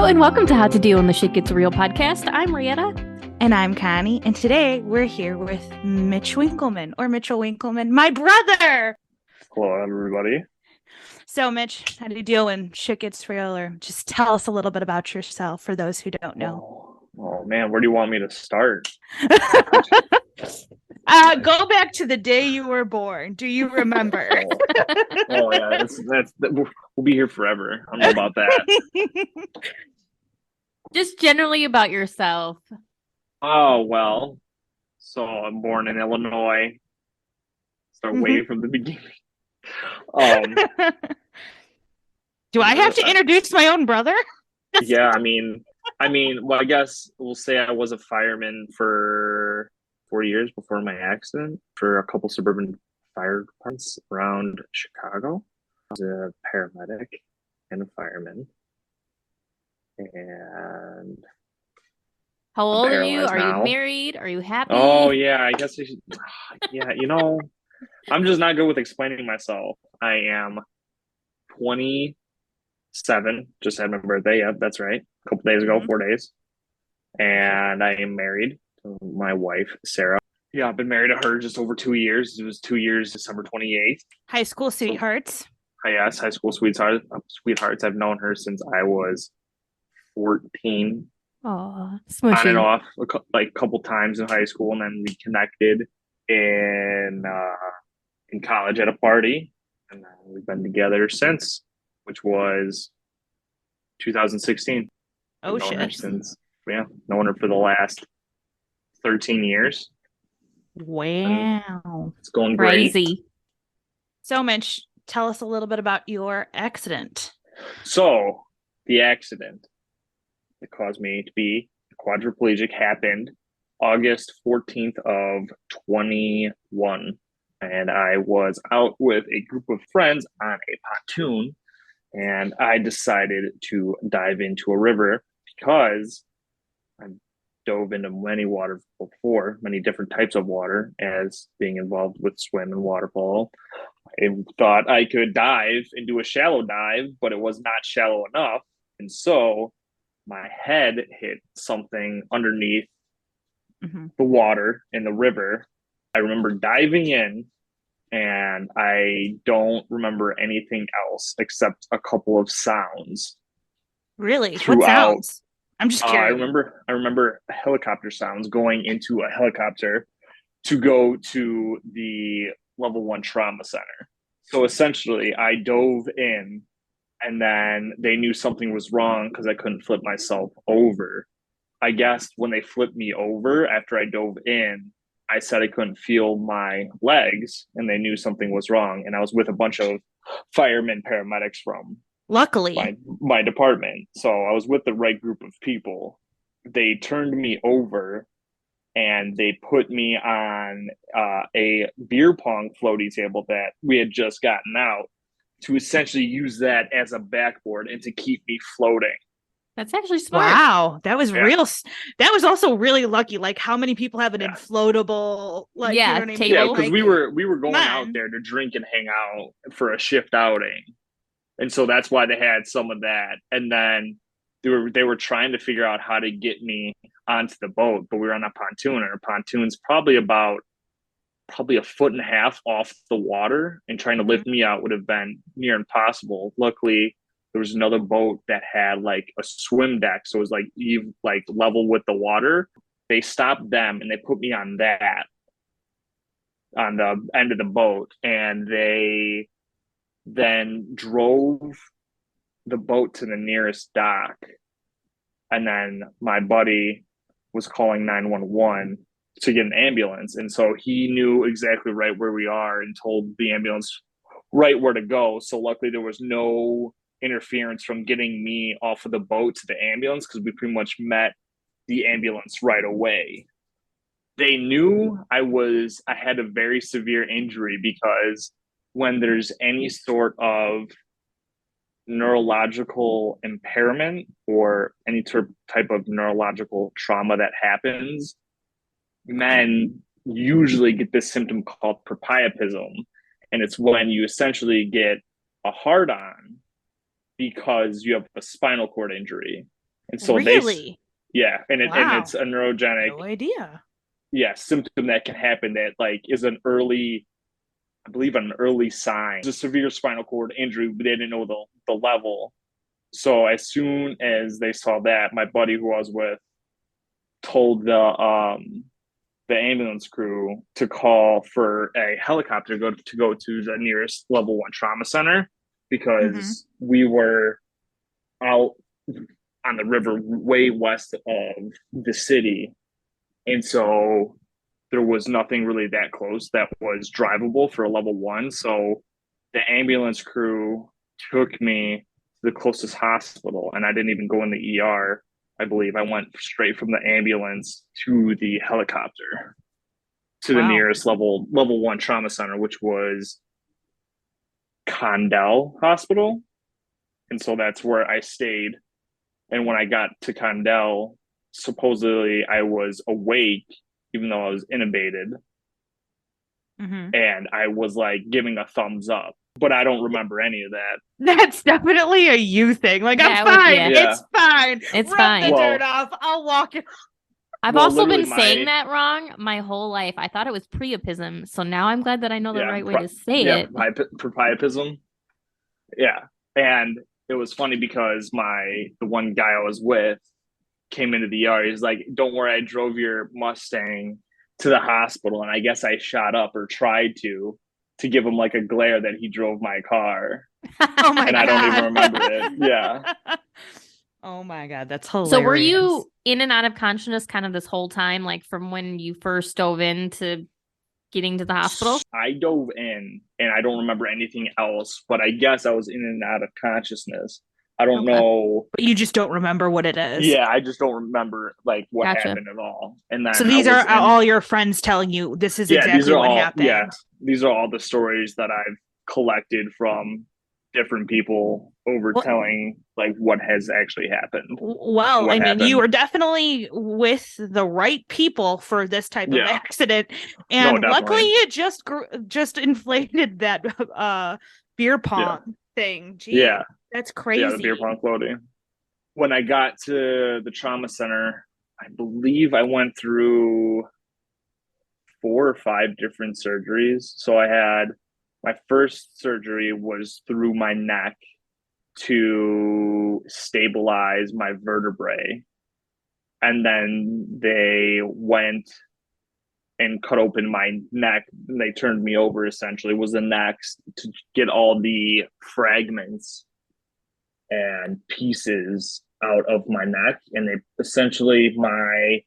Hello and welcome to How to Deal When the Shit Gets Real podcast. I'm Marietta. And I'm Connie. And today we're here with Mitch Winkelmann, or Mitchell Winkelmann, my brother. Hello, everybody. So, Mitch, how do you deal when shit gets real? Or just tell us a little bit about yourself for those who don't know. Oh man, where do you want me to start? Go back to the day you were born. Do you remember? Yeah, we'll be here forever. I don't know about that. Just generally about yourself. Oh, well, so I'm born in Illinois. Start way from the beginning. Do I have to introduce my own brother? Yeah, I mean, well, I guess we'll say I was a fireman for 4 years before my accident for a couple suburban fire departments around Chicago. I was a paramedic and a fireman. And how old are you? Are you married? Are you happy? Oh, yeah, I guess I should. Yeah, I'm just not good with explaining myself. I am 27. Just had my birthday. Yep, that's right. A couple days ago, 4 days. And I am married to my wife, Sarah. Yeah, I've been married to her just over 2 years. It was 2 years, December 28th. High school sweethearts. Yes, high school sweethearts. I've known her since I was 14. Oh, smushy. On and off, like a couple times in high school, and then we connected in college at a party, and then we've been together since, which was 2016. Oh, shit! Known her for the last 13 years. Wow, it's going crazy. Great. So, Mitch, tell us a little bit about your accident. So, the accident that caused me to be quadriplegic happened August 14th of 21. And I was out with a group of friends on a pontoon, and I decided to dive into a river because I dove into many water before, many different types of water, as being involved with swim and water polo. I thought I could dive and do a shallow dive, but it was not shallow enough. And so my head hit something underneath the water in the river. I remember diving in, and I don't remember anything else except a couple of sounds. Really? What sounds? I'm just curious. I remember helicopter sounds going into a helicopter to go to the level 1 trauma center. So essentially, I dove in, and then they knew something was wrong because I couldn't flip myself over. I guess when they flipped me over after I dove in, I said I couldn't feel my legs, and they knew something was wrong. And I was with a bunch of firemen, paramedics from luckily my department. So I was with the right group of people. They turned me over, and they put me on a beer pong floaty table that we had just gotten out, to essentially use that as a backboard and to keep me floating. That's actually smart. Wow, that was real. That was also really lucky. Like, how many people have an inflatable table? Yeah, because we were going out there to drink and hang out for a shift outing, and so that's why they had some of that. And then they were trying to figure out how to get me onto the boat, but we were on a pontoon, and our pontoon's probably a foot and a half off the water, and trying to lift me out would have been near impossible. Luckily, there was another boat that had like a swim deck, so it was like level with the water. They stopped them, and they put me on that, on the end of the boat, and they then drove the boat to the nearest dock. And then my buddy was calling 911 to get an ambulance. And so he knew exactly right where we are and told the ambulance right where to go. So luckily there was no interference from getting me off of the boat to the ambulance, because we pretty much met the ambulance right away. They knew I had a very severe injury, because when there's any sort of neurological impairment or any type of neurological trauma that happens, men usually get this symptom called priapism, and it's when you essentially get a hard-on because you have a spinal cord injury. And so really? and it's a neurogenic, No idea. symptom that can happen that like is an early, I believe an early sign. It's a severe spinal cord injury, but they didn't know the level. So as soon as they saw that, my buddy who I was with told the ambulance crew to call for a helicopter to go to the nearest level 1 trauma center, because we were out on the river way west of the city. And so there was nothing really that close that was drivable for a level 1. So the ambulance crew took me to the closest hospital, and I didn't even go in the ER. I believe I went straight from the ambulance to the helicopter to the nearest level 1 trauma center, which was Condell Hospital. And so that's where I stayed. And when I got to Condell, supposedly I was awake, even though I was intubated. And I was like giving a thumbs up, but I don't remember any of that. That's definitely a you thing. Like, I'm fine. It's fine. It's Rub fine. the dirt off. I'll walk it. I've also been saying that wrong my whole life. I thought it was priapism, so now I'm glad that I know the right way to say it. Priapism. Yeah, and it was funny because the one guy I was with came into the ER. He's like, "Don't worry, I drove your Mustang to the hospital," and I guess I shot up or tried to give him like a glare that he drove my car. Oh my God. I don't even remember it. Yeah. Oh my God, that's hilarious. So were you in and out of consciousness kind of this whole time, like from when you first dove into getting to the hospital? I dove in and I don't remember anything else, but I guess I was in and out of consciousness. I don't know. But you just don't remember what it is. Yeah, I just don't remember like what happened at all. And then so these are all your friends telling you this is exactly what happened. Yeah, these are all the stories that I've collected from different people telling like what has actually happened. Well, I mean, you were definitely with the right people for this type of accident, and luckily it just inflated that beer pong thing. Gee, yeah, that's crazy. Yeah, the beer pong floating. When I got to the trauma center, I believe I went through 4 or 5 different surgeries. So I had my first surgery was through my neck to stabilize my vertebrae. And then they went and cut open my neck and they turned me over, essentially, was the next to get all the fragments and pieces out of my neck. And they essentially, my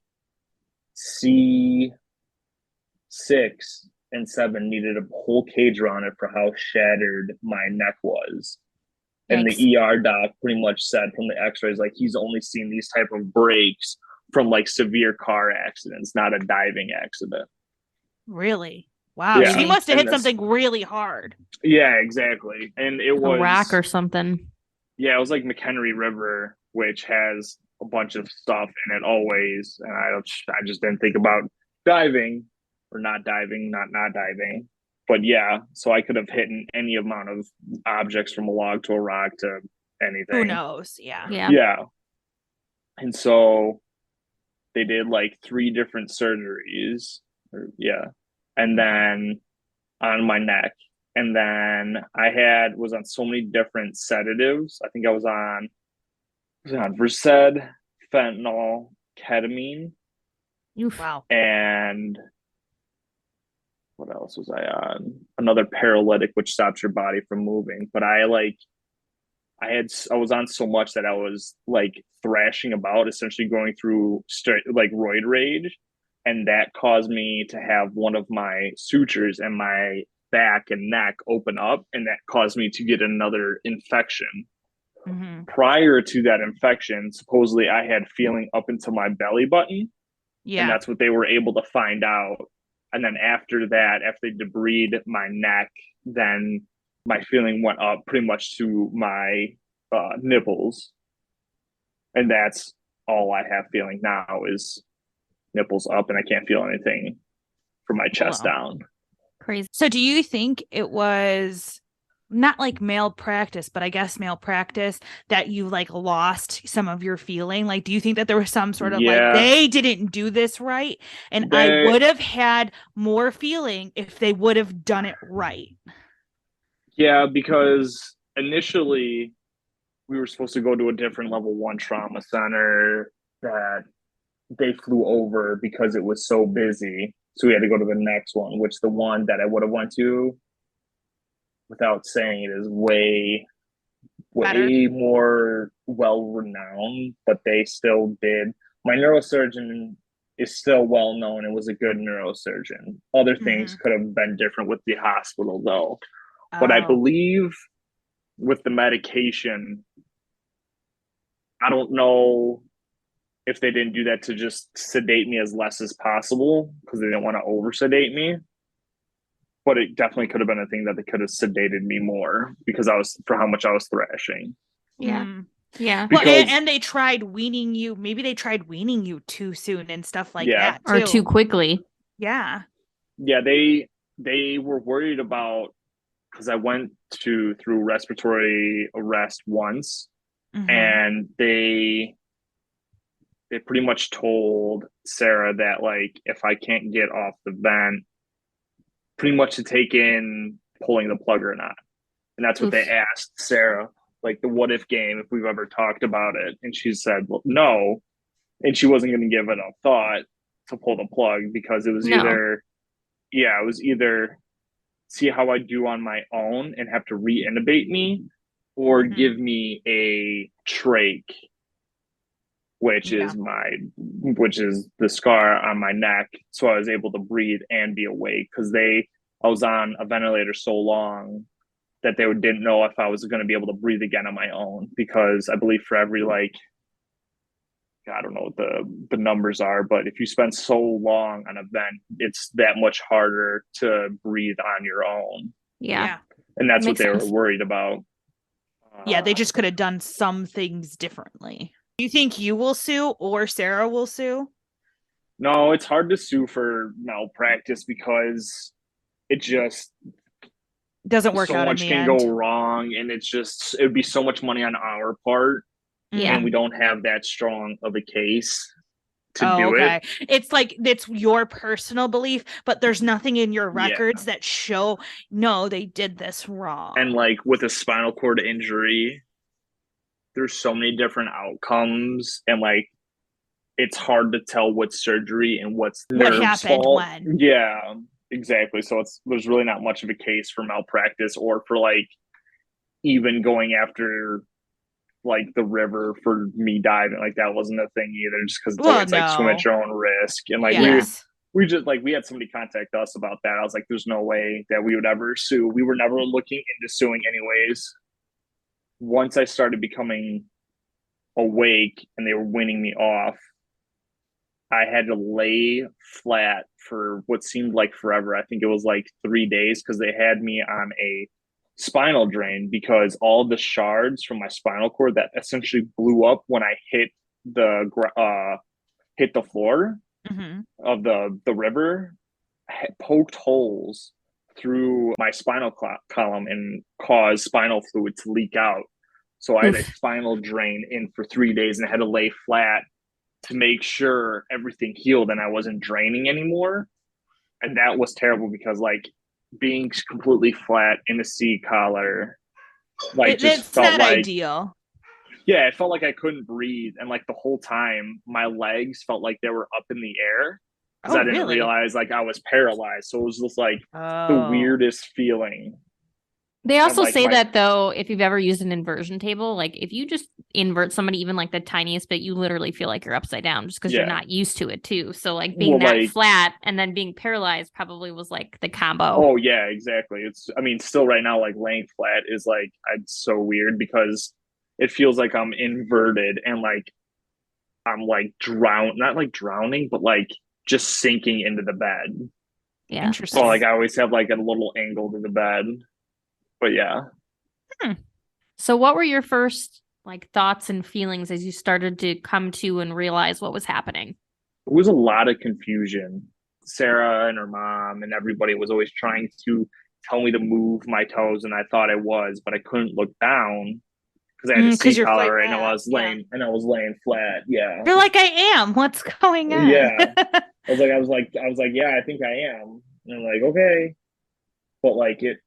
C6 and 7 needed a whole cage around it for how shattered my neck was. Yikes. And the ER doc pretty much said from the x-rays, like, he's only seen these type of breaks from like severe car accidents, not a diving accident. Really? Wow. Yeah. She must have hit something really hard. Yeah, exactly. And it was a rock or something. Yeah, it was like McHenry River, which has a bunch of stuff in it always. And I just didn't think about diving or not diving. But yeah, so I could have hit any amount of objects from a log to a rock to anything. Who knows? Yeah. Yeah. And so they did like 3 different surgeries. And then on my neck. And then I was on so many different sedatives. I think I was on Versed, fentanyl, ketamine. Wow. And what else was I on? Another paralytic, which stops your body from moving. But I was on so much that I was like thrashing about, essentially going through like roid rage. And that caused me to have one of my sutures in my back and neck open up. And that caused me to get another infection. Mm-hmm. Prior to that infection, supposedly I had feeling up into my belly button. Yeah. And that's what they were able to find out. And then after that, after they debrided my neck, then my feeling went up pretty much to my nipples. And that's all I have feeling now is nipples up, and I can't feel anything from my chest down. Crazy. So do you think it was not like malpractice, but I guess malpractice, that you like lost some of your feeling? Like, do you think that there was some sort of like, they didn't do this right, and I would have had more feeling if they would have done it right? Yeah, because initially we were supposed to go to a different level 1 trauma center that they flew over because it was so busy. So we had to go to the next one, which the one that I would have went to, without saying it, is way Better. more well renowned, but they still did. My neurosurgeon is still well known and was a good neurosurgeon. Other things could have been different with the hospital though. But I believe with the medication, I don't know if they didn't do that to just sedate me as less as possible because they didn't want to over sedate me. But it definitely could have been a thing that they could have sedated me more because for how much I was thrashing. Yeah. Yeah. Because, well, and they tried weaning you. Maybe they tried weaning you too soon and stuff like that too. Or too quickly. Yeah. Yeah, they were worried about, because I went through respiratory arrest once, and they pretty much told Sarah that like if I can't get off the vent, pretty much to take in pulling the plug or not. And that's what they asked Sarah, like the what if game, if we've ever talked about it. And she said, well, no. And she wasn't going to give it a thought to pull the plug because it was either see how I do on my own and have to re-intubate me, or give me a trach, which is the scar on my neck. So I was able to breathe and be awake because I was on a ventilator so long that they didn't know if I was going to be able to breathe again on my own, because I believe for every I don't know what the numbers are, but if you spend so long on a vent, it's that much harder to breathe on your own. Yeah. And that's what they were worried about. Yeah, they just could have done some things differently. Do you think you will sue or Sarah will sue? No, it's hard to sue for malpractice because it just doesn't work out. So much can go wrong, and it would be so much money on our part. Yeah. And we don't have that strong of a case to do it. It's like, it's your personal belief, but there's nothing in your records that show, no, they did this wrong. And like with a spinal cord injury, there's so many different outcomes, and like it's hard to tell what's surgery and what happened fault. When. Yeah, exactly. So there's really not much of a case for malpractice or for like even going after like the river for me diving. Like that wasn't a thing either, just because it's like swim at your own risk. And like we just like we had somebody contact us about that. I was like, there's no way that we would ever sue. We were never looking into suing anyways. Once I started becoming awake and they were winning me off, I had to lay flat for what seemed like forever. I think it was like 3 days, because they had me on a spinal drain because all the shards from my spinal cord that essentially blew up when I hit the floor of the river poked holes through my spinal column and caused spinal fluid to leak out. So I had a spinal drain in for 3 days, and I had to lay flat to make sure everything healed and I wasn't draining anymore. And that was terrible because like being completely flat in a C collar, like just felt not like ideal. Yeah, it felt like I couldn't breathe, and like the whole time my legs felt like they were up in the air because I didn't realize like I was paralyzed. So it was just like the weirdest feeling. They also say that though, if you've ever used an inversion table, like if you just invert somebody even like the tiniest bit, you literally feel like you're upside down just because you're not used to it too. So like being flat and then being paralyzed probably was like the combo. Oh yeah, exactly. Still right now, like laying flat is like, it's so weird because it feels like I'm inverted and like I'm like not like drowning, but like just sinking into the bed. Yeah. Interesting. So like I always have like a little angle to the bed. But yeah. So what were your first like thoughts and feelings as you started to come to and realize what was happening? It was a lot of confusion. Sarah and her mom and everybody was always trying to tell me to move my toes, and I thought I was, but I couldn't look down because I had a seat collar and I was laying flat. Yeah. You're like, I am. What's going on? Yeah. I was like, yeah, I think I am. And I'm like, okay. But like it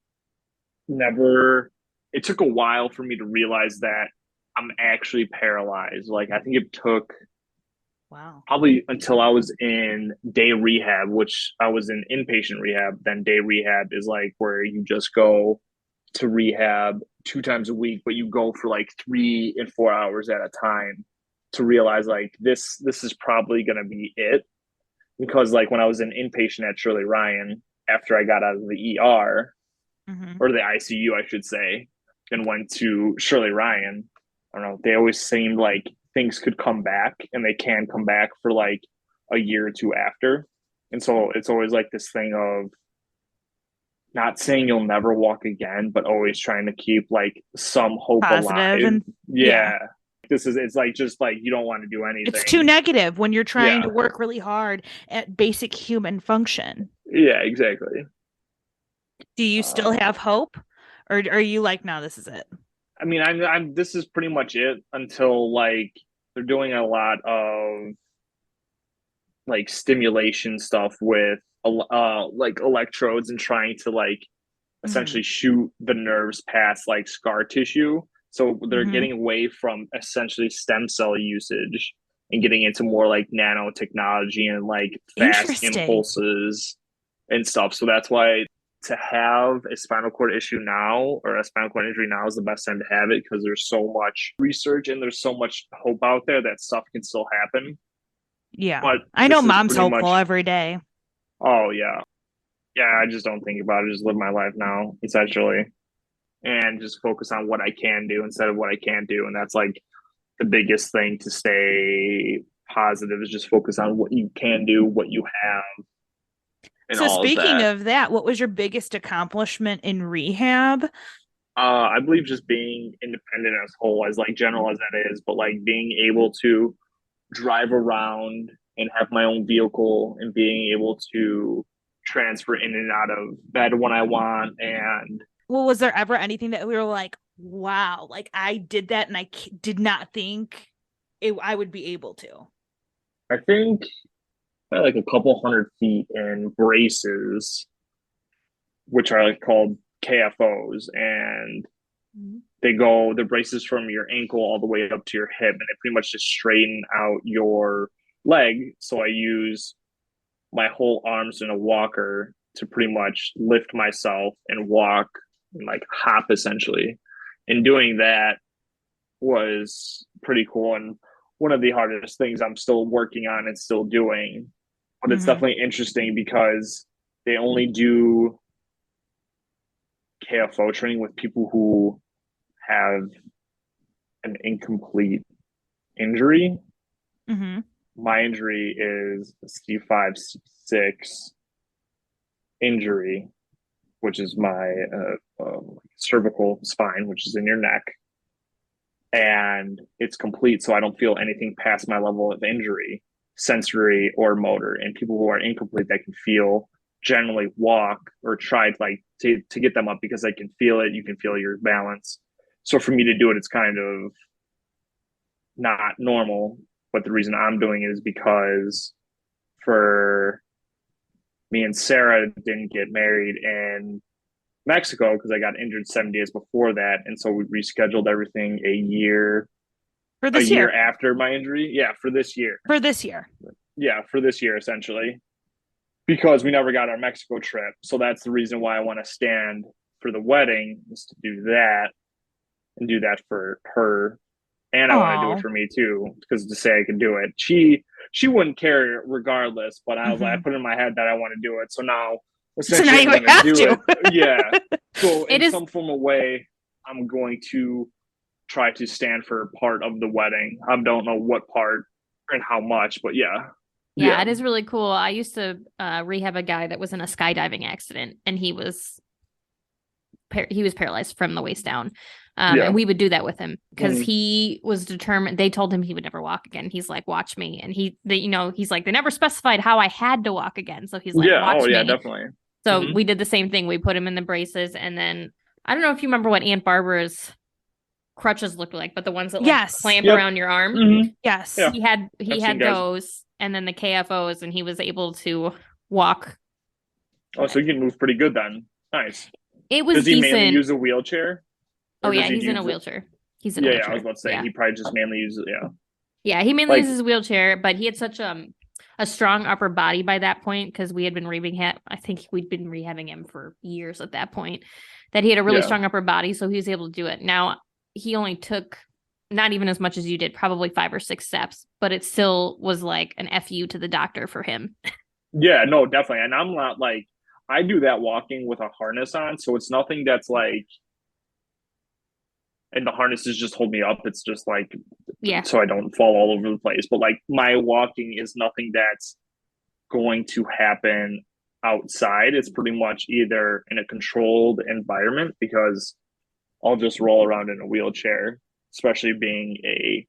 took a while for me to realize that I'm actually paralyzed. Like I think it took probably until I was in day rehab, which I was in inpatient rehab. Then day rehab is like where you just go to rehab 2 times a week, but you go for like 3 and 4 hours at a time to realize like this is probably going to be it. Because like when I was an inpatient at Shirley Ryan, after I got out of the ER or the ICU, I should say, and went to Shirley Ryan, I don't know, they always seemed like things could come back, and they can come back for like a year or 2 after. And so it's always like this thing of not saying you'll never walk again, but always trying to keep like some hope alive. And it's like just like you don't want to do anything. It's too negative when you're trying to work really hard at basic human function. Yeah, exactly. Do you still have hope, or are you like, no, this is it? I mean, I'm this is pretty much it until like they're doing a lot of like stimulation stuff with like electrodes and trying to like essentially shoot the nerves past like scar tissue. So they're getting away from essentially stem cell usage and getting into more like nanotechnology and like fast impulses and stuff. So that's why to have a spinal cord issue now or a spinal cord injury now is the best time to have it, because there's so much research and there's so much hope out there that stuff can still happen. Yeah. But I know mom's hopeful every day. Oh, yeah. Yeah, I just don't think about it. Just live my life now, essentially. And just focus on what I can do instead of what I can't do. And that's like the biggest thing to stay positive, is just focus on what you can do, what you have. So speaking of that, what was your biggest accomplishment in rehab? I believe just being independent as whole, as like general as that is, but like being able to drive around and have my own vehicle and being able to transfer in and out of bed when I want. And well, was there ever anything that we were like, wow, like I did that and I did not think I would be able to? I think like a couple 100 feet in braces, which are like called KFOs, and the braces from your ankle all the way up to your hip, and they pretty much just straighten out your leg. So I use my whole arms in a walker to pretty much lift myself and walk and like hop essentially. And doing that was pretty cool, and one of the hardest things I'm still working on and still doing. But it's definitely interesting because they only do KFO training with people who have an incomplete injury. My injury is a C5, C6 injury, which is my cervical spine, which is in your neck. And it's complete, so I don't feel anything past my level of injury, sensory or motor. And people who are incomplete that can feel generally walk or try to get them up because they can feel it. You can feel your balance. So for me to do it, it's kind of not normal. But the reason I'm doing it is because for me and Sarah didn't get married in Mexico because I got injured 7 days before that. And so we rescheduled everything a year after my injury. Yeah, for this year. Yeah, for this year, essentially. Because we never got our Mexico trip. So that's the reason why I want to stand for the wedding, is to do that and do that for her. And I want to do it for me too, because to say I can do it. She wouldn't care regardless, but I was like, I put in my head that I want to do it. So now essentially I'm going to do it. Yeah. So in some form of way, I'm going to try to stand for part of the wedding. I don't know what part and how much, but yeah. Yeah, it is really cool. I used to rehab a guy that was in a skydiving accident, and he was paralyzed from the waist down. And we would do that with him because he was determined. They told him he would never walk again. He's like, watch me. And he's like, they never specified how I had to walk again. So he's like, watch me. Yeah, definitely. So we did the same thing. We put him in the braces, and then I don't know if you remember what Aunt Barbara's crutches looked like, but the ones that like clamp around your arm. Yes. Yeah. He had those, and then the KFOs, and he was able to walk. Oh, so he can move pretty good then. Nice. It was Does he decent. mainly use a wheelchair? Oh yeah, he's in a wheelchair. He's in a wheelchair. I was about to say he probably just mainly uses Yeah, he mainly uses a wheelchair, but he had such a strong upper body by that point because we had been I think we'd been rehabbing him for years at that point, that he had a really strong upper body, so he was able to do it. Now, he only took not even as much as you did, probably 5 or 6 steps, but it still was like an FU to the doctor for him. Yeah, no, definitely. And I'm not like, I do that walking with a harness on, so it's nothing that's like, and the harnesses just hold me up. It's just like, so I don't fall all over the place. But like my walking is nothing that's going to happen outside. It's pretty much either in a controlled environment, because I'll just roll around in a wheelchair, especially being a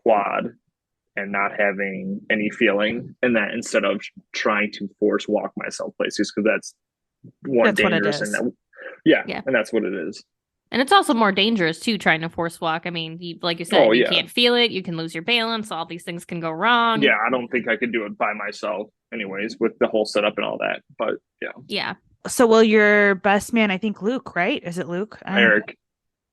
quad and not having any feeling in that, instead of trying to force walk myself places, because that's more dangerous. And and that's what it is. And it's also more dangerous too, trying to force walk. I mean, like you said, you can't feel it. You can lose your balance. All these things can go wrong. Yeah, I don't think I could do it by myself anyways, with the whole setup and all that. But yeah. So will your best man, I think Luke, right? Is it Luke? Eric.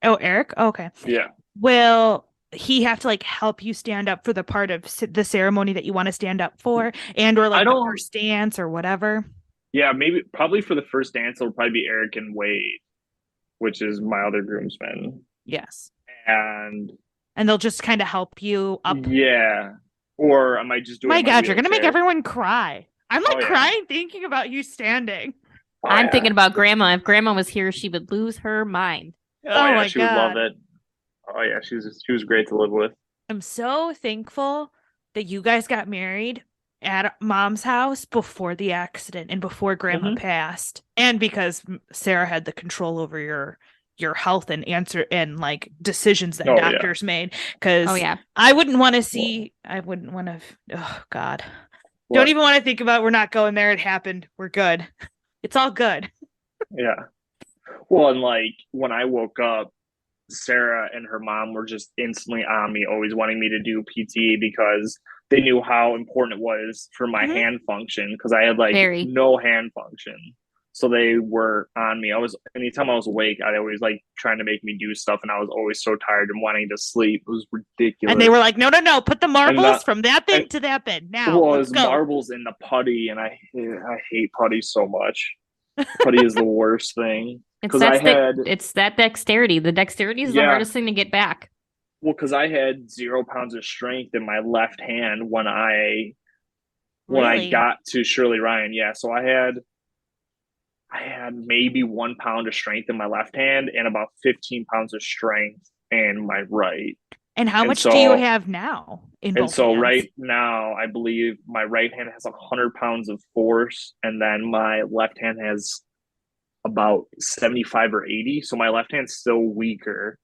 Oh, Eric? Oh, okay. Yeah. Will he have to like help you stand up for the part of the ceremony that you want to stand up for, and or like the first dance or whatever? Yeah, probably for the first dance, it'll probably be Eric and Wade, which is my other groomsmen. Yes. And they'll just kind of help you up. Yeah. Or I might just do it. My God, you're going to make everyone cry. I'm like crying thinking about you standing. I'm thinking about Grandma. If Grandma was here, she would lose her mind. Oh my she God. would love it. Oh yeah, she was great to live with. I'm so thankful that you guys got married at Mom's house before the accident and before Grandma passed, and because Sarah had the control over your health and like decisions that doctors made. Because I wouldn't want to see. I wouldn't want to. Oh God, don't even want to think about. We're not going there. It happened. We're good. It's all good. Yeah. Well, and like when I woke up, Sarah and her mom were just instantly on me, always wanting me to do PT, because they knew how important it was for my hand function, because I had like no hand function. So they were on me. Anytime I was awake, I always like trying to make me do stuff, and I was always so tired and wanting to sleep. It was ridiculous. And they were like, no, put the marbles from that bin to that bin. Now, well, let's go. Marbles in the putty, and I hate putty so much. Putty is the worst thing. It's that dexterity. The dexterity is the hardest thing to get back. Well, because I had 0 pounds of strength in my left hand when I got to Shirley Ryan. Yeah, so I had maybe 1 pound of strength in my left hand and about 15 pounds of strength in my right. And how much do you have now in both hands? Right now, I believe my right hand has 100 pounds of force, and then my left hand has about 75 or 80. So my left hand's still weaker,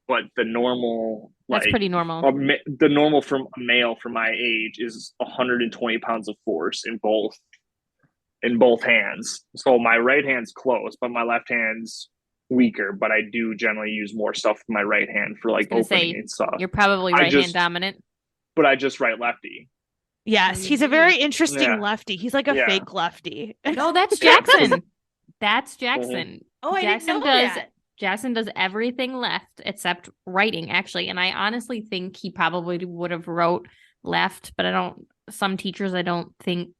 but the normal, that's pretty normal. The normal from a male for my age is 120 pounds of force in both hands. So my right hand's close, but my left hand's weaker. But I do generally use more stuff with my right hand for like opening and stuff. You're probably right hand dominant. But I just write lefty. Yes, he's a very interesting lefty. He's like a fake lefty. No, that's Jackson. That's Jackson. Oh, I didn't know that. Jackson does everything left except writing, actually. And I honestly think he probably would have wrote left, but some teachers I don't think.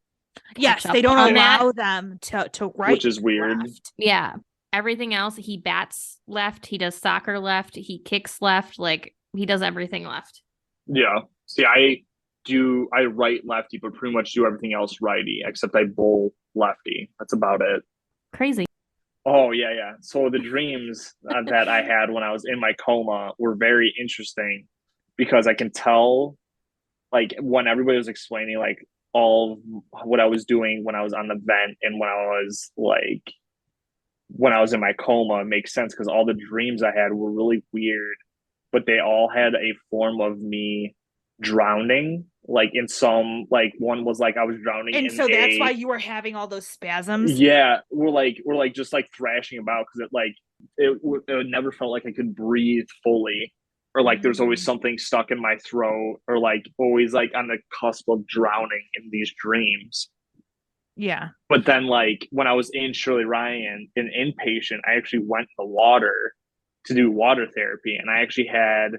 Yes, they don't allow them to write. Which is weird. Left. Yeah. Everything else, he bats left. He does soccer left. He kicks left. Like, he does everything left. Yeah. See, I write lefty, but pretty much do everything else righty, except I bowl lefty. That's about it. Crazy. Oh, yeah. So the dreams that I had when I was in my coma were very interesting, because I can tell, like, when everybody was explaining, like, all what I was doing when I was on the vent and when I was in my coma, it makes sense, because all the dreams I had were really weird, but they all had a form of me drowning Like in some, like one was like I was drowning, and so that's why you were having all those spasms. Yeah, we're like just like thrashing about because it never felt like I could breathe fully, or like there's always something stuck in my throat, or like always like on the cusp of drowning in these dreams. Yeah. But then like when I was in Shirley Ryan, an inpatient, I actually went in the water to do water therapy, and I actually had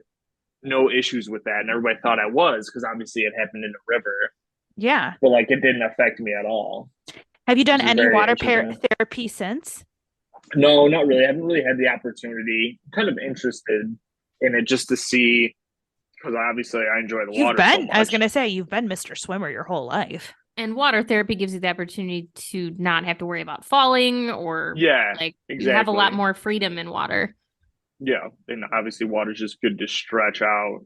no issues with that, and everybody thought I was because obviously it happened in a river. Yeah. But like it didn't affect me at all. Have you done any water therapy since? No, not really. I haven't really had the opportunity. I'm kind of interested in it just to see, because obviously I enjoy the water so much. I was going to say, you've been Mr. Swimmer your whole life. And water therapy gives you the opportunity to not have to worry about falling or exactly. You have a lot more freedom in water. Yeah. And obviously water is just good to stretch out.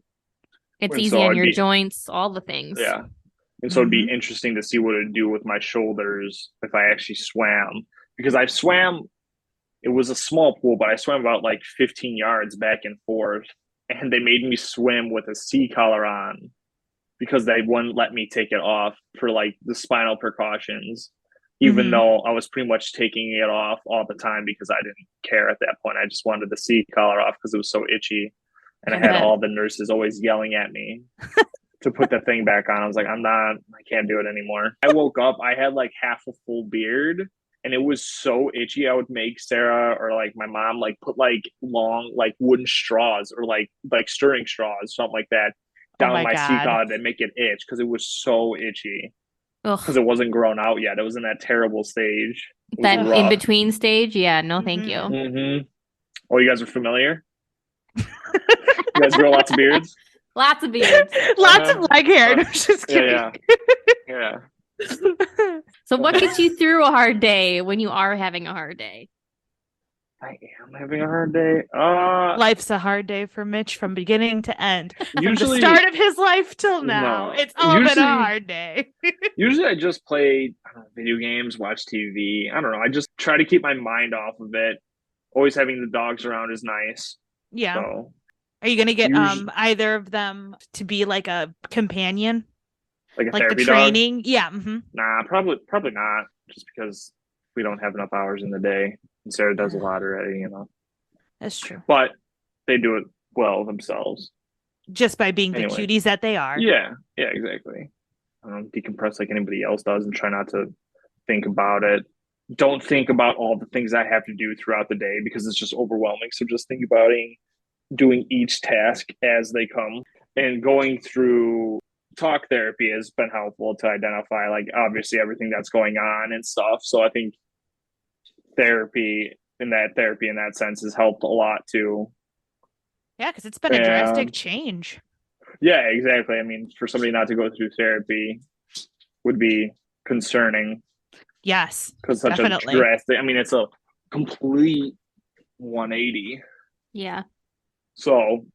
It's easy on your joints, all the things. Yeah. And so it'd be interesting to see what it'd do with my shoulders if I actually swam. Because I swam, it was a small pool, but I swam about like 15 yards back and forth. And they made me swim with a sea collar on because they wouldn't let me take it off for like the spinal precautions, even though I was pretty much taking it off all the time because I didn't care at that point. I just wanted the sea collar off because it was so itchy. And I had all the nurses always yelling at me to put the thing back on. I was like, I can't do it anymore. I woke up, I had like half a full beard and it was so itchy. I would make Sarah or like my mom like put like long like wooden straws or like stirring straws, something like that, down my sea collar to make it itch because it was so itchy. Because it wasn't grown out yet. It was in that terrible stage. That in between stage? Yeah, no thank you. Oh, you guys are familiar? You guys grow lots of beards? Lots of beards. Lots of leg hair. No, just kidding. Yeah. So what gets you through a hard day when you are having a hard day? I am having a hard day. Life's a hard day for Mitch from beginning to end. From the start of his life till now. It's all been a hard day. Usually I just play video games, watch TV. I don't know. I just try to keep my mind off of it. Always having the dogs around is nice. Yeah. So, are you going to get either of them to be like a companion? Like a therapy the training? Dog? Yeah. Nah, probably not. Just because we don't have enough hours in the day. And Sarah does a lot already, you know. That's true. But they do it well themselves. Just by being the cuties that they are. Yeah, exactly. Decompress like anybody else does and try not to think about it. Don't think about all the things I have to do throughout the day because it's just overwhelming. So just think about doing each task as they come. And going through talk therapy has been helpful to identify, like, obviously everything that's going on and stuff. So I think therapy in that sense has helped a lot too. Yeah, because it's been a drastic change. Yeah, exactly. I mean, for somebody not to go through therapy would be concerning. Yes, because such definitely. A drastic. I mean, it's a complete 180. Yeah. So,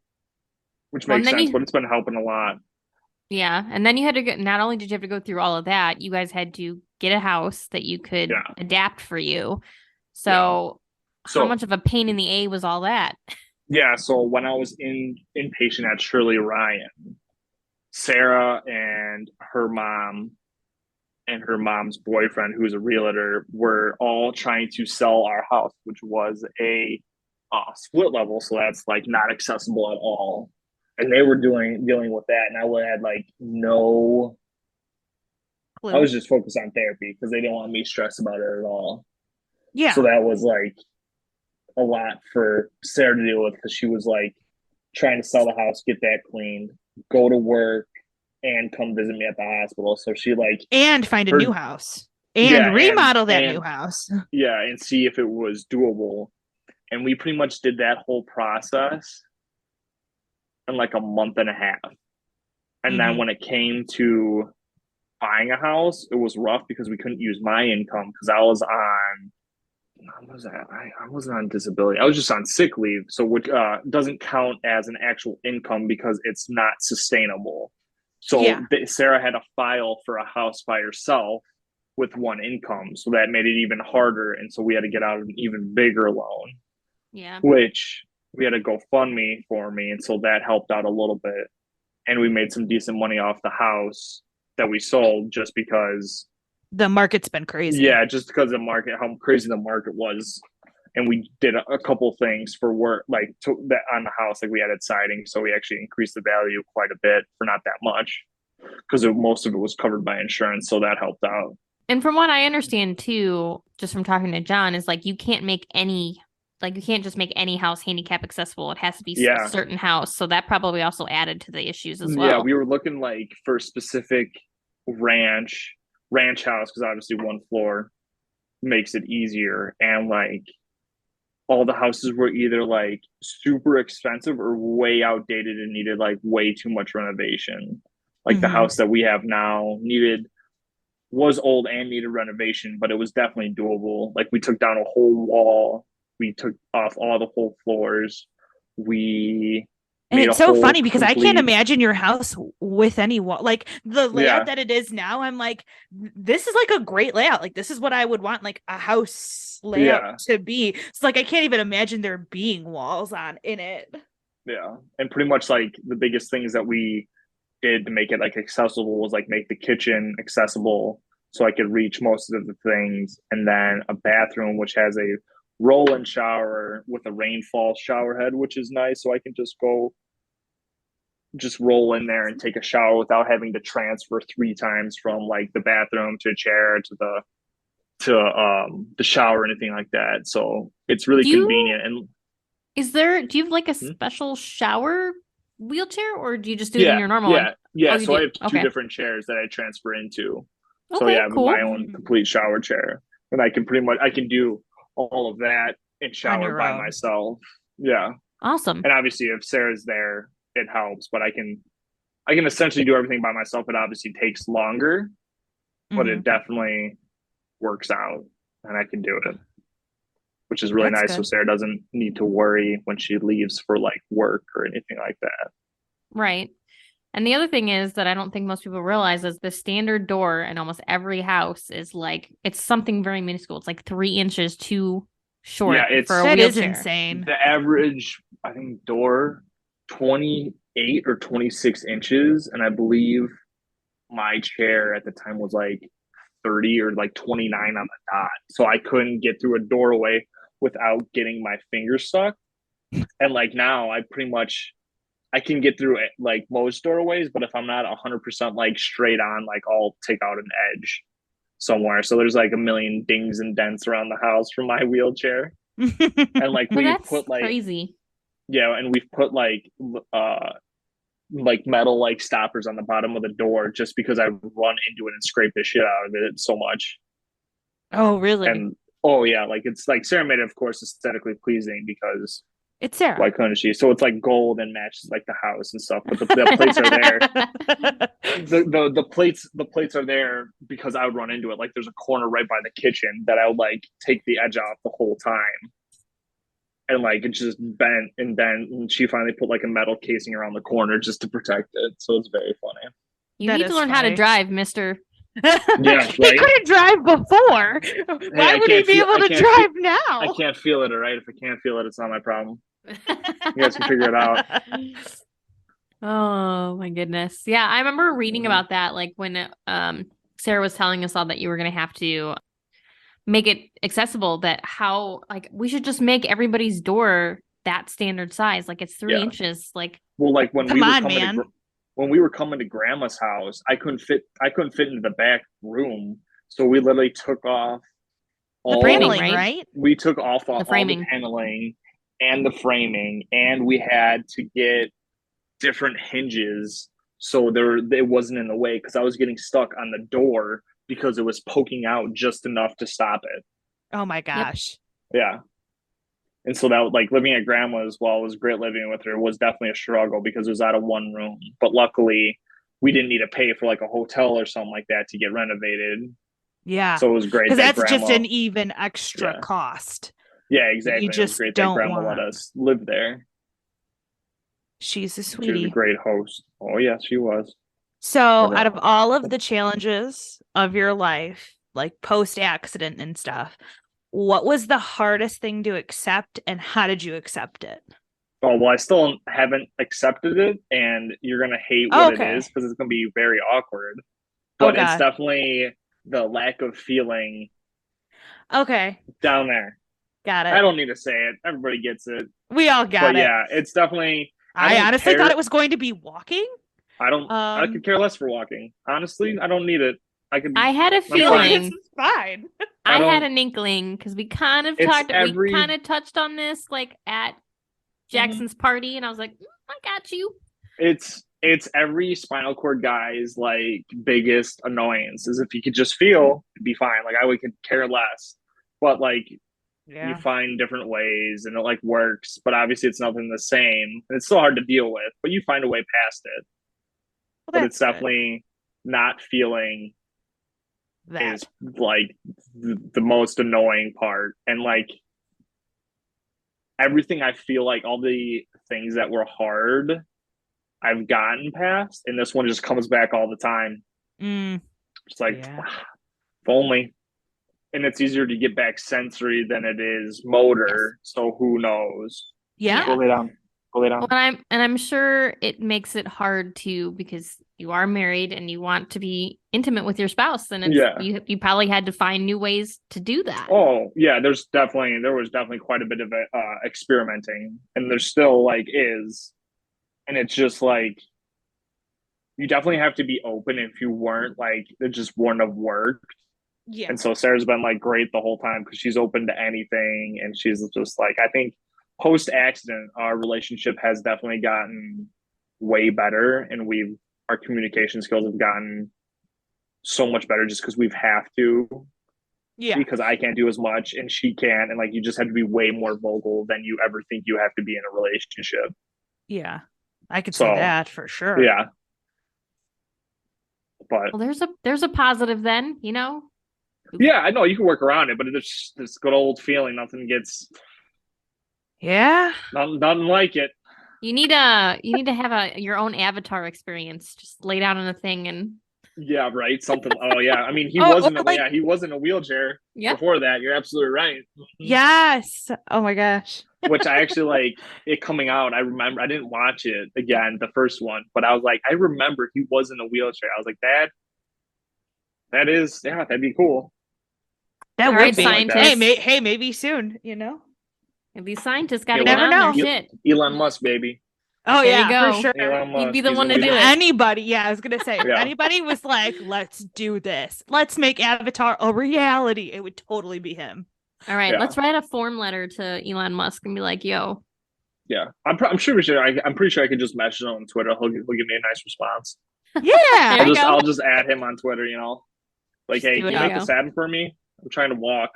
which makes sense, but it's been helping a lot. Yeah, and then you had to go. Not only did you have to go through all of that, you guys had to get a house that you could adapt for you. So, how much of a pain in the A was all that? Yeah, so when I was inpatient at Shirley Ryan, Sarah and her mom and her mom's boyfriend, who's a realtor, were all trying to sell our house, which was a split level, so that's like not accessible at all. And they were dealing with that, and I would have had like no clue. I was just focused on therapy because they didn't want me stressed about it at all. Yeah. So that was like a lot for Sarah to deal with because she was like trying to sell the house, get that cleaned, go to work, and come visit me at the hospital. So she and find a new house and remodel that new house. Yeah, and see if it was doable. And we pretty much did that whole process in like a month and a half. And then when it came to buying a house, it was rough because we couldn't use my income because I was on I wasn't on disability. I was just on sick leave. So which doesn't count as an actual income because it's not sustainable. So Sarah had to file for a house by herself with one income. So that made it even harder. And so we had to get out an even bigger loan. Yeah. Which we had a GoFundMe for me. And so that helped out a little bit. and we made some decent money off the house that we sold just because the market's been crazy. Yeah, just because the market, how crazy the market was. And we did a couple things for work, like on the house, like we added siding. So we actually increased the value quite a bit for not that much because most of it was covered by insurance. So that helped out. And from what I understand too, just from talking to John, is like you can't just make any house handicap accessible. It has to be a certain house. So that probably also added to the issues as well. Yeah, we were looking like for specific ranch house, because obviously one floor makes it easier, and like all the houses were either like super expensive or way outdated and needed like way too much renovation. Like the house that we have now was old and needed renovation, but it was definitely doable. Like we took down a whole wall, we took off all the whole floors, and it's so funny because I can't imagine your house with any wall. Like the layout that it is now, I'm like, this is like a great layout. Like this is what I would want like a house layout to be. It's like I can't even imagine there being walls in it. Yeah. And pretty much like the biggest things that we did to make it like accessible was like make the kitchen accessible so I could reach most of the things, and then a bathroom which has a roll-in shower with a rainfall shower head, which is nice, so I can just roll in there and take a shower without having to transfer 3 times from like the bathroom to a chair to the shower or anything like that. So it's really convenient. And do you have like a special shower wheelchair, or do you just do it in your normal one? Yeah, so I have 2 different chairs that I transfer into. So I have my own complete shower chair, and I can do all of that and shower by myself. Yeah. Awesome. And obviously if Sarah's there, it helps, but I can essentially do everything by myself. It obviously takes longer, but it definitely works out and I can do it, which is really nice. Good. So Sarah doesn't need to worry when she leaves for like work or anything like that. Right. And the other thing is that I don't think most people realize is the standard door in almost every house is like, it's something very minuscule. It's like 3 inches too short for a wheelchair. That is insane. The average, I think, door, 28 or 26 inches. And I believe my chair at the time was like 30 or like 29 on the dot. So I couldn't get through a doorway without getting my finger stuck. And like now I can get through it like most doorways, but if I'm not 100% like straight on, like I'll take out an edge somewhere. So there's like a million dings and dents around the house from my wheelchair. And like we put like crazy. Yeah, and we've put like metal like stoppers on the bottom of the door just because I run into it and scrape the shit out of it so much. Oh, really? And like it's like Sarah made it, of course, aesthetically pleasing because it's Sarah. Why couldn't she? So it's like gold and matches like the house and stuff. But the plates are there. The plates are there because I would run into it. Like there's a corner right by the kitchen that I would like take the edge off the whole time. And like it just bent and she finally put like a metal casing around the corner just to protect it. So it's very funny. You need to learn how to drive, mister. Yeah, right? He couldn't drive before. Why would he be able to drive now? I can't feel it, all right? If I can't feel it, it's not my problem. You guys can figure it out. Oh my goodness. Yeah, I remember reading about that, like when Sarah was telling us all that you were going to have to make it accessible, that how like we should just make everybody's door that standard size, like it's 3 inches. Like, well, like when we were coming to Grandma's house, I couldn't fit into the back room, so we literally took off all the paneling, right? We took off all the paneling and the framing, and we had to get different hinges so it wasn't in the way, because I was getting stuck on the door because it was poking out just enough to stop it. Oh my gosh. Yep. Yeah. And so that, like, living at Grandma's, while it was great living with her, was definitely a struggle because it was out of one room. But luckily, we didn't need to pay for like a hotel or something like that to get renovated. Yeah. So it was great. Because that's just an even extra cost. Yeah, exactly. You just it was great don't that Grandma let us live there. She's a sweetie. She was a great host. Oh, yes, she was. So out of all of the challenges of your life, like post-accident and stuff, what was the hardest thing to accept and how did you accept it? Oh, well, I still haven't accepted it, and you're going to hate what it is because it's going to be very awkward. But it's definitely the lack of feeling down there. Got it. I don't need to say it. Everybody gets it. We all got it. Yeah, it's definitely... I honestly thought it was going to be walking. I could care less for walking. Honestly, I don't need it. I had a feeling. This is fine. I had an inkling because we kind of touched on this like at Jackson's party, and I was like, I got you. It's every spinal cord guy's like biggest annoyance is if you could just feel, it'd be fine. Like I could care less, but like you find different ways and it like works, but obviously it's nothing the same. And it's still hard to deal with, but you find a way past it. But it's definitely not feeling that is like the most annoying part. And like everything, I feel like all the things that were hard I've gotten past, and this one just comes back all the time. It's like if only. And it's easier to get back sensory than it is motor, so who knows? Go lay down. Well, I'm sure it makes it hard too, because you are married and you want to be intimate with your spouse, and you probably had to find new ways to do that. Oh yeah, there was definitely quite a bit of experimenting, and there still like is, and it's just like you definitely have to be open. If you weren't, like, it just wouldn't have worked. Yeah. And so Sarah's been like great the whole time because she's open to anything, and she's just like, I think post accident, our relationship has definitely gotten way better, and our communication skills have gotten so much better just because we've have to. Yeah. Because I can't do as much and she can, and like you just have to be way more vocal than you ever think you have to be in a relationship. Yeah. I could say that for sure. Yeah. But there's a positive then, you know? Yeah, I know you can work around it, but it's this good old feeling. Nothing gets. Yeah. Nothing like it. You need to have your own avatar experience. Just lay down on a thing and. Yeah, right. Something. Oh yeah. I mean, he wasn't in a wheelchair before that. You're absolutely right. Yes. Oh my gosh. Which I actually like it coming out. I remember I didn't watch it again, the first one, but I was like, I remember he was in a wheelchair. I was like, that'd be cool. That would be. Scientists. Hey, maybe soon, you know? These scientists got to get on their shit. Elon Musk, baby. Oh, there yeah, you go. For sure. He'd be the one to do it. Anybody, I was going to say, if anybody was like, let's do this. Let's make Avatar a reality. It would totally be him. All right, let's write a form letter to Elon Musk and be like, yo. Yeah, I'm sure we should. I'm pretty sure I could just message him on Twitter. He'll give me a nice response. Yeah. I'll just add him on Twitter, you know? Like, hey, can you make this happen for me? I'm trying to walk.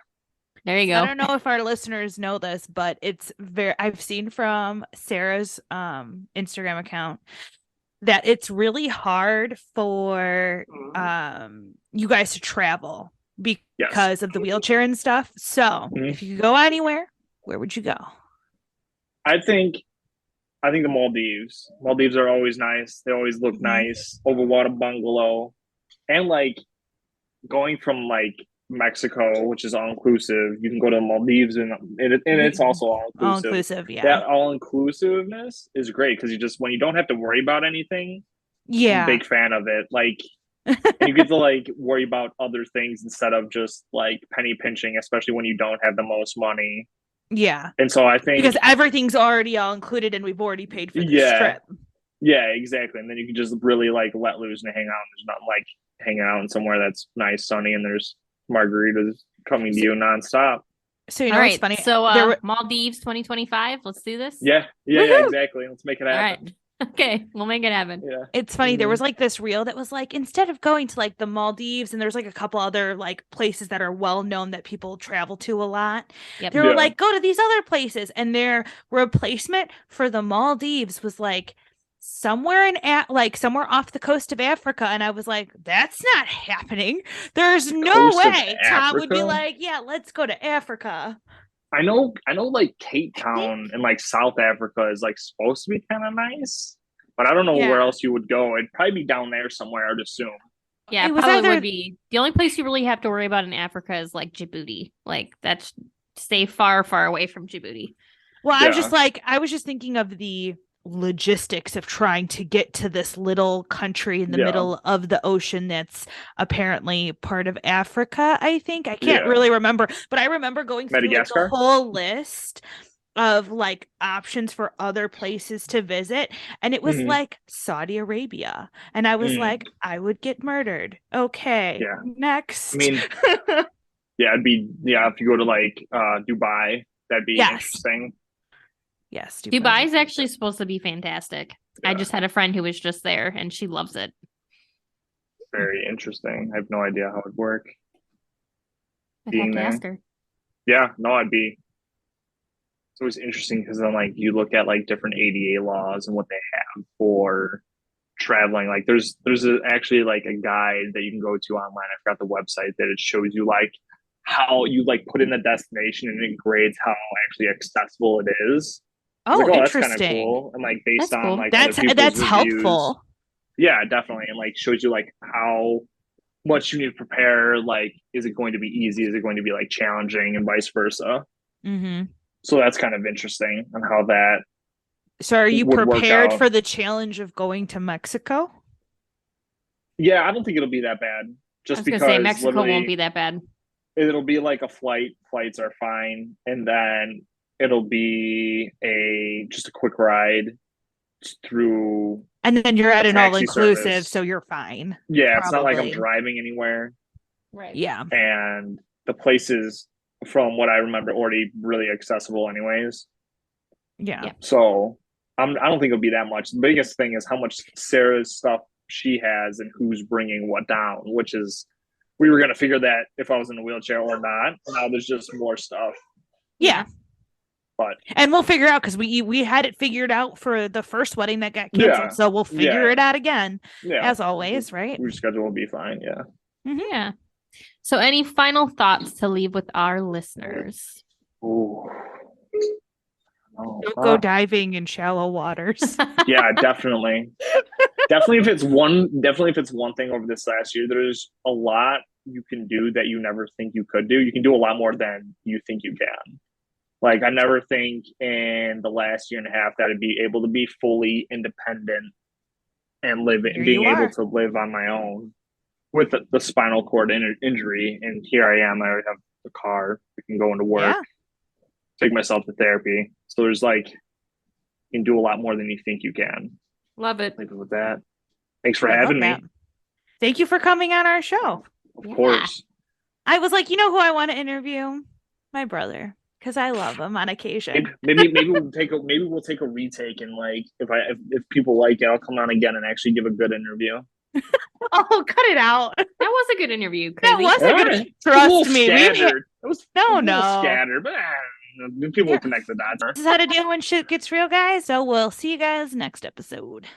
There you go. I don't know if our listeners know this, but I've seen from Sarah's Instagram account that it's really hard for you guys to travel because of the wheelchair and stuff. So if you could go anywhere, where would you go? I think the Maldives. Maldives are always nice. They always look nice. Overwater bungalow. And like going from like Mexico, which is all inclusive, you can go to the Maldives and it's also all inclusive. All inclusive, yeah. That all inclusiveness is great because you just, when you don't have to worry about anything, I'm a big fan of it. Like, and you get to like worry about other things instead of just like penny pinching, especially when you don't have the most money. Yeah. And so I think because everything's already all included and we've already paid for this trip. Yeah, exactly. And then you can just really like let loose and hang out. There's nothing like hanging out in somewhere that's nice, sunny, and there's margaritas coming to you nonstop. So you know what's funny? So Maldives 2025. Let's do this. Yeah, exactly. Let's make it happen. All right. Okay, we'll make it happen. Yeah. It's funny. There was like this reel that was like, instead of going to like the Maldives, and there's like a couple other like places that are well known that people travel to a lot. They were like, go to these other places, and their replacement for the Maldives was like somewhere off the coast of Africa, and I was like, that's not happening. There's no way Tom would be like, yeah, let's go to Africa. I know like Cape Town and like South Africa is like supposed to be kind of nice, but I don't know where else you would go. It'd probably be down there somewhere, I'd assume. Yeah, it probably would be. The only place you really have to worry about in Africa is like Djibouti. Like, stay far, far away from Djibouti. Well, I was just thinking of the logistics of trying to get to this little country in the middle of the ocean that's apparently part of Africa, I think. I can't really remember, but I remember going through like, the whole list of like options for other places to visit, and it was like Saudi Arabia, and I was like, I would get murdered. Okay, next. I mean, it'd be if you go to like Dubai, that'd be interesting. Yes, Dubai is actually supposed to be fantastic. I just had a friend who was just there, and she loves it. Very interesting. I have no idea how it would work. I'd have to ask her. Yeah, no, I'd be. It's always interesting because then, like, you look at like different ADA laws and what they have for traveling. Like, there's actually like a guide that you can go to online. I forgot the website that it shows you like how you like put in the destination and it grades how actually accessible it is. Oh, like, interesting. That's kind of cool. And like based on like that's reviews, helpful. Yeah, definitely. And like shows you like how much you need to prepare. Like, is it going to be easy? Is it going to be like challenging, and vice versa? So that's kind of interesting on how that. So are you prepared for the challenge of going to Mexico? Yeah, I don't think it'll be that bad. Just because say Mexico won't be that bad. It'll be like a flight. Flights are fine, and then it'll be just a quick ride through. And then you're at an all-inclusive, so you're fine. Yeah, It's not like I'm driving anywhere. Right. Yeah. And the places, from what I remember, already really accessible anyways. Yeah. So I don't think it'll be that much. The biggest thing is how much Sarah's stuff she has and who's bringing what down, which is, we were going to figure that if I was in a wheelchair or not. Now there's just more stuff. Yeah. And we'll figure out, because we had it figured out for the first wedding that got canceled, so we'll figure it out again, as always, right? Your schedule will be fine, Yeah. So any final thoughts to leave with our listeners? Ooh. Don't go diving in shallow waters. Yeah, definitely. Definitely if it's one thing over this last year, there's a lot you can do that you never think you could do. You can do a lot more than you think you can. Like, I never think in the last year and a half that I'd be able to be fully independent and being able to live on my own with the spinal cord injury. And here I am. I already have a car. I can go into work, take myself to therapy. So there's like, you can do a lot more than you think you can. Love it. Leave it with that. Thanks for having me. Thank you for coming on our show. Of course. I was like, you know who I want to interview? My brother. Because I love him on occasion. Maybe we'll take a retake, and like if people like it, I'll come on again and actually give a good interview. Oh, cut it out! That was a good interview. Crazy. That was a good. Trust me, it was no scattered, but people will connect the dots. This is how to deal when shit gets real, guys. So we'll see you guys next episode.